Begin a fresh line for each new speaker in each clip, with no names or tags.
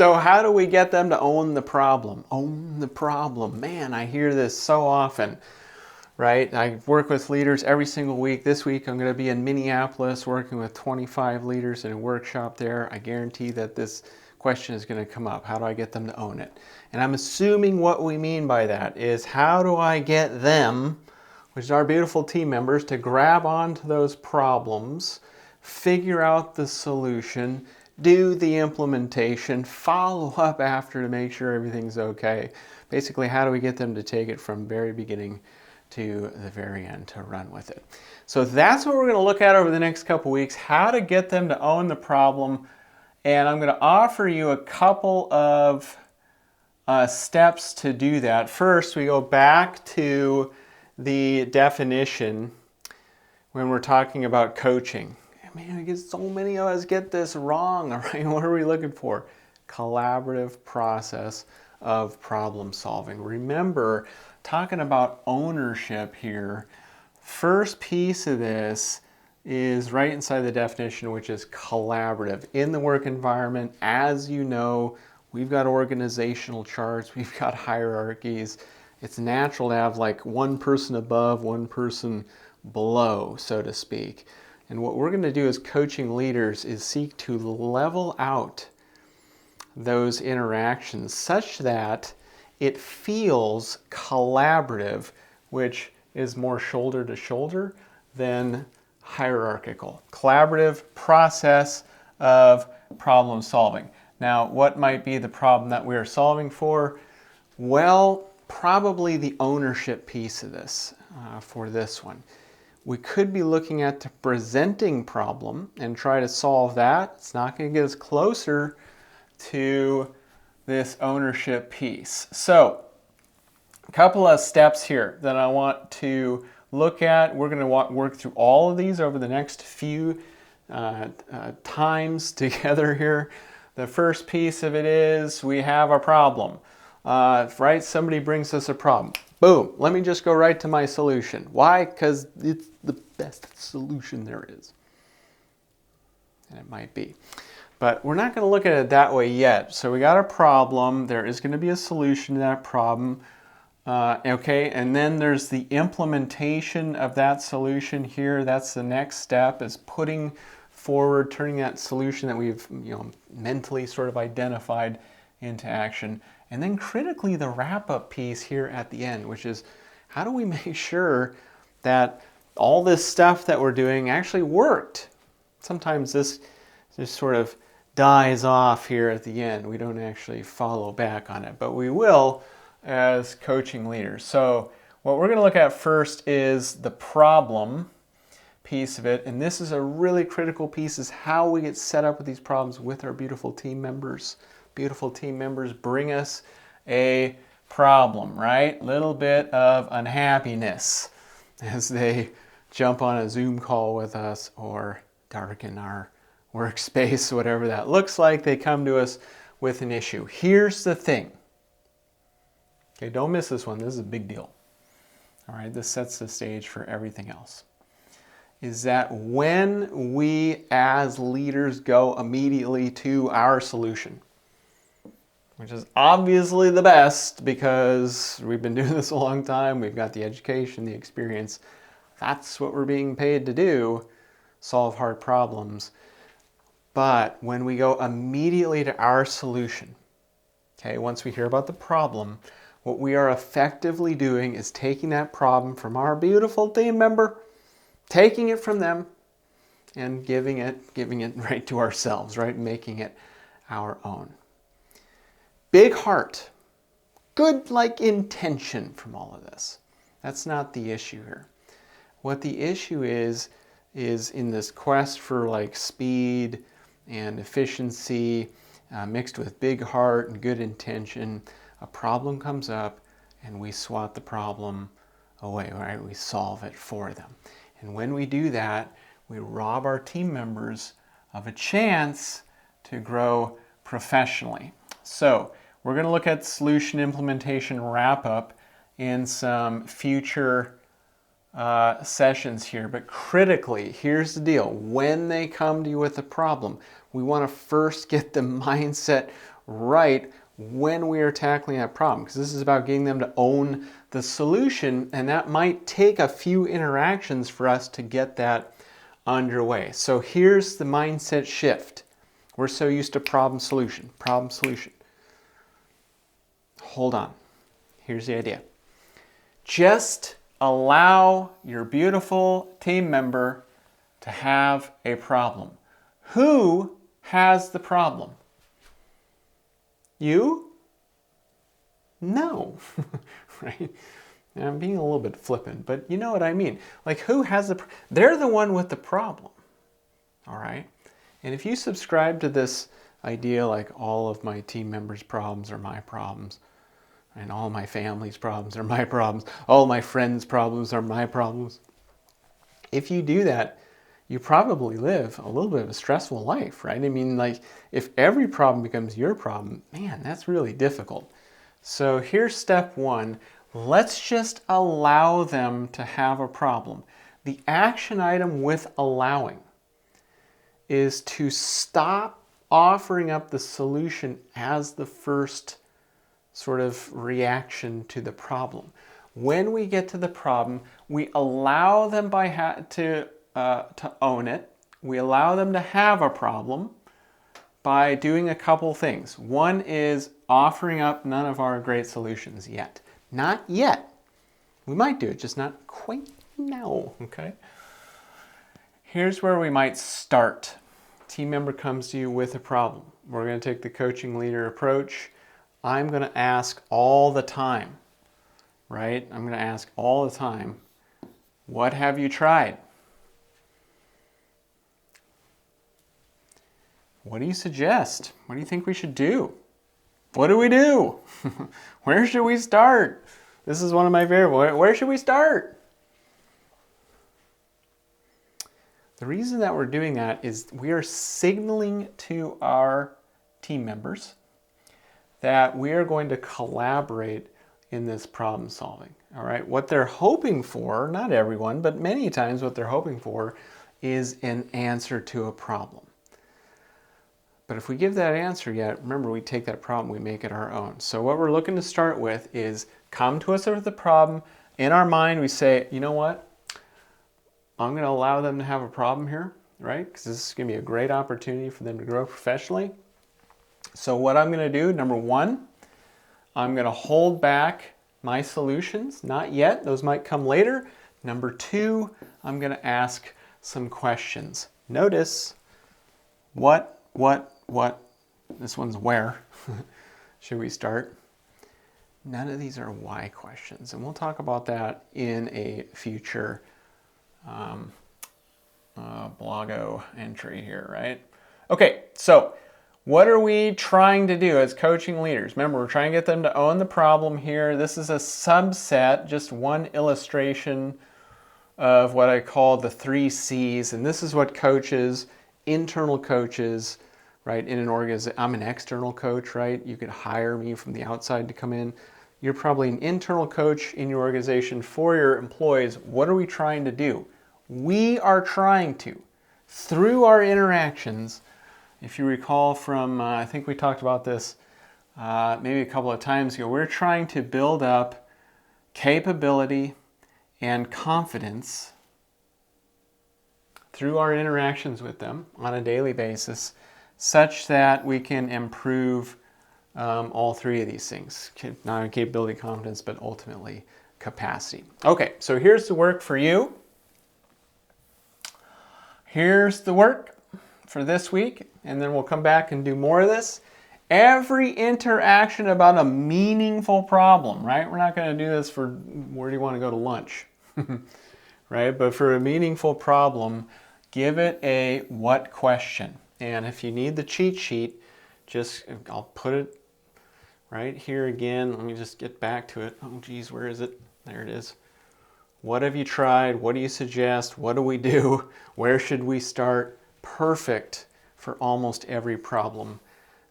So how do we get them to own the problem? Own the problem. Man, I hear this so often, right? I work with leaders every single week. This week I'm going to be in Minneapolis working with 25 leaders in a workshop there. I guarantee that this question is going to come up. How do I get them to own it? And I'm assuming what we mean by that is how do I get them, which is our beautiful team members, to grab onto those problems, figure out the solution, do the implementation, follow up after to make sure everything's okay. Basically, how do we get them to take it from very beginning to the very end to run with it? So that's what we're going to look at over the next couple weeks, how to get them to own the problem. And I'm going to offer you a couple of steps to do that. First, we go back to the definition when we're talking about coaching. Man, so many of us get this wrong, all right? What are we looking for? Collaborative process of problem solving. Remember, talking about ownership here, first piece of this is right inside the definition, which is collaborative. In the work environment, as you know, we've got organizational charts, we've got hierarchies. It's natural to have like one person above, one person below, so to speak. And what we're going to do as coaching leaders is seek to level out those interactions such that it feels collaborative, which is more shoulder to shoulder than hierarchical. Collaborative process of problem solving. Now, what might be the problem that we are solving for? Well, probably the ownership piece of this for this one. We could be looking at the presenting problem and try to solve that. It's not going to get us closer to this ownership piece. So, a couple of steps here that I want to look at. We're going to work through all of these over the next few times together here. The first piece of it is we have a problem. Right? Somebody brings us a problem. Boom, let me just go right to my solution. Why? Because it's the best solution there is. And it might be. But we're not going to look at it that way yet. So we got a problem. There is going to be a solution to that problem. Okay, and then there's the implementation of that solution here. That's the next step, is putting forward, turning that solution that we've mentally sort of identified into action. And then critically, the wrap-up piece here at the end, which is how do we make sure that all this stuff that we're doing actually worked? Sometimes this just sort of dies off here at the end. We don't actually follow back on it, but we will as coaching leaders. So what we're going to look at first is the problem piece of it. And this is a really critical piece, is how we get set up with these problems with our beautiful team members. Beautiful team members bring us a problem, right? Little bit of unhappiness as they jump on a Zoom call with us or darken our workspace, whatever that looks like. They come to us with an issue. Here's the thing. Okay, don't miss this one. This is a big deal. All right, this sets the stage for everything else. Is that when we as leaders go immediately to our solution, which is obviously the best because we've been doing this a long time, we've got the education, the experience, that's what we're being paid to do, solve hard problems. But when we go immediately to our solution, okay, once we hear about the problem, what we are effectively doing is taking that problem from our beautiful team member, taking it from them, and giving it right to ourselves, right? Making it our own. Big heart, good intention from all of this. That's not the issue here. What the issue is in this quest for speed and efficiency mixed with big heart and good intention, a problem comes up and we swat the problem away, right? We solve it for them. And when we do that, we rob our team members of a chance to grow professionally. So we're going to look at solution implementation wrap-up in some future sessions here. But critically, here's the deal. When they come to you with a problem, we want to first get the mindset right when we are tackling that problem, because this is about getting them to own the solution, and that might take a few interactions for us to get that underway. So here's the mindset shift. We're so used to problem solution, problem solution. Hold on. Here's the idea. Just allow your beautiful team member to have a problem. Who has the problem? You? No. Right? And I'm being a little bit flippant, but you know what I mean. Like, who has they're the one with the problem. All right? And if you subscribe to this idea, like all of my team members' problems are my problems, and all my family's problems are my problems, all my friends' problems are my problems. If you do that, you probably live a little bit of a stressful life, right? I mean, like, if every problem becomes your problem, man, that's really difficult. So here's step one. Let's just allow them to have a problem. The action item with allowing is to stop offering up the solution as the first sort of reaction to the problem. When we get to the problem, we allow them to own it. We allow them to have a problem by doing a couple things. One is offering up none of our great solutions yet. Not yet. We might do it, just not quite now, okay? Here's where we might start. Team member comes to you with a problem. We're going to take the coaching leader approach. I'm going to ask all the time, right? I'm going to ask all the time, what have you tried? What do you suggest? What do you think we should do? What do we do? Where should we start? This is one of my favorite. Where should we start? The reason that we're doing that is we are signaling to our team members that we are going to collaborate in this problem solving. All right. What they're hoping for, not everyone, but many times what they're hoping for is an answer to a problem. But if we give that answer yet, remember, we take that problem, we make it our own. So what we're looking to start with is come to us with the problem. In our mind, we say, you know what? I'm going to allow them to have a problem here, right? Because this is going to be a great opportunity for them to grow professionally. So what I'm going to do, number one, I'm going to hold back my solutions. Not yet. Those might come later. Number two, I'm going to ask some questions. Notice what, this one's where should we start? None of these are why questions. And we'll talk about that in a future blogo entry here, right? Okay, so what are we trying to do as coaching leaders? Remember, we're trying to get them to own the problem here. This is a subset, just one illustration of what I call the 3 C's. And this is what coaches, internal coaches, right, in an organization. I'm an external coach, right? You could hire me from the outside to come in. You're probably an internal coach in your organization for your employees. What are we trying to do? We are trying to, through our interactions, if you recall from, I think we talked about this maybe a couple of times ago, we're trying to build up capability and confidence through our interactions with them on a daily basis, such that we can improve all 3 of these things, not only capability, confidence, but ultimately capacity. Okay, so here's the work for you. Here's the work for this week, and then we'll come back and do more of this. Every interaction about a meaningful problem, right? We're not going to do this for where do you want to go to lunch, right? But for a meaningful problem, give it a what question. And if you need the cheat sheet, I'll put it right here again. Let me just get back to it. Oh, geez, where is it? There it is. What have you tried? What do you suggest? What do we do? Where should we start? Perfect for almost every problem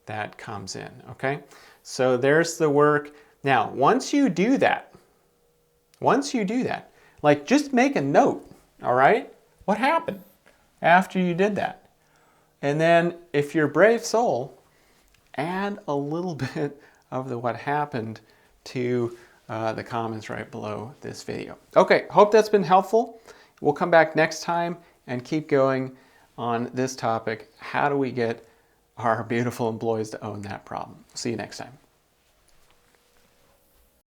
that comes in, okay? So there's the work. Now, once you do that, like, just make a note, all right? What happened after you did that? And then if you're a brave soul, add a little bit of what happened to the comments right below this video. Okay, hope that's been helpful. We'll come back next time and keep going on this topic. How do we get our beautiful employees to own that problem? See you next time.